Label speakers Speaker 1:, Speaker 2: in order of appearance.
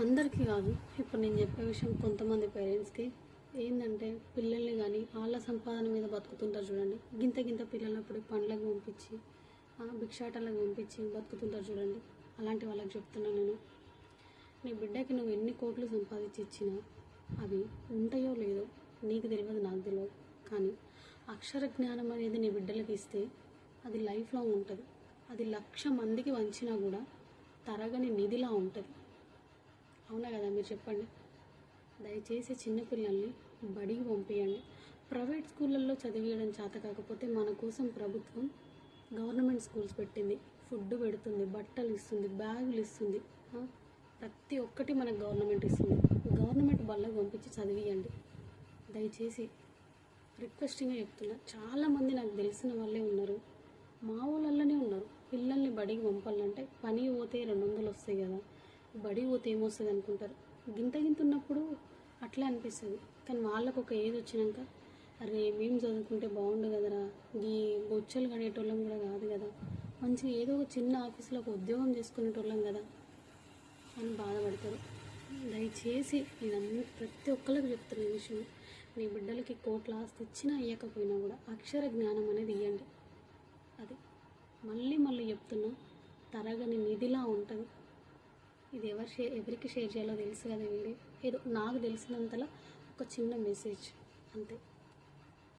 Speaker 1: అందరికీ కాదు. ఇప్పుడు నేను చెప్పే విషయం కొంతమంది పేరెంట్స్కి ఏంటంటే, పిల్లల్ని కానీ వాళ్ళ సంపాదన మీద బతుకుతుంటారు చూడండి. గింత గింత పిల్లలప్పుడు పండ్లకు పంపించి భిక్షాటనలకు పంపించి బతుకుతుంటారు చూడండి. అలాంటి వాళ్ళకి చెప్తున్నాను నేను, నీ బిడ్డకి నువ్వు ఎన్ని కోట్లు సంపాదించి ఇచ్చినా అవి ఉంటాయో లేదో నీకు తెలియదు, నాకు తెలియదు. కానీ అక్షర జ్ఞానం అనేది నీ బిడ్డలకి ఇస్తే అది లైఫ్ లాంగ్ ఉంటుంది. అది 1,00,000 మందికి వంచినా కూడా తరగని నిధిలా ఉంటుంది. అవునా కదా, మీరు చెప్పండి. దయచేసి చిన్నపిల్లల్ని బడికి పంపించండి. ప్రైవేట్ స్కూళ్ళల్లో చదివించడం చేత కాకపోతే మన కోసం ప్రభుత్వం గవర్నమెంట్ స్కూల్స్ పెట్టింది. ఫుడ్ పెడుతుంది, బట్టలు ఇస్తుంది, బ్యాగులు ఇస్తుంది, ప్రతి ఒక్కటి మనకు గవర్నమెంట్ ఇస్తుంది. గవర్నమెంట్ బళ్ళకు పంపించి చదివియండి. దయచేసి రిక్వెస్టింగ్గా చెప్తున్నా. చాలామంది నాకు తెలిసిన వాళ్ళే ఉన్నారు, మా ఊళ్ళల్లోనే ఉన్నారు. పిల్లల్ని బడికి పంపాలంటే పని పోతే 200 వస్తాయి కదా, బడికి పోతే ఏమొస్తుంది అనుకుంటారు. గింత ఉన్నప్పుడు అట్లా అనిపిస్తుంది. కానీ వాళ్ళకు ఒక ఏజ్ వచ్చినాక, అరే మేము చదువుకుంటే బాగుండు కదరా, ఈ బొచ్చలు కడేటోళ్ళం కూడా కాదు కదా, మంచిగా ఏదో ఒక చిన్న ఆఫీస్లో ఒక ఉద్యోగం చేసుకునేటోళ్ళం కదా అని బాధపడతారు. దయచేసి నేను ప్రతి ఒక్కరికి చెప్తున్న విషయం, మీ బిడ్డలకి కోట్ల ఆస్తి ఇచ్చినా ఇవ్వకపోయినా కూడా అక్షర జ్ఞానం అనేది ఇవ్వండి. అది మళ్ళీ చెప్తున్నా, తరగని నిధిలా ఉంటుంది. ఇది ఎవరికి షేర్ చేయాలో తెలుసు కదా వీడియో. ఏదో నాకు తెలిసినంతలా ఒక చిన్న మెసేజ్ అంతే.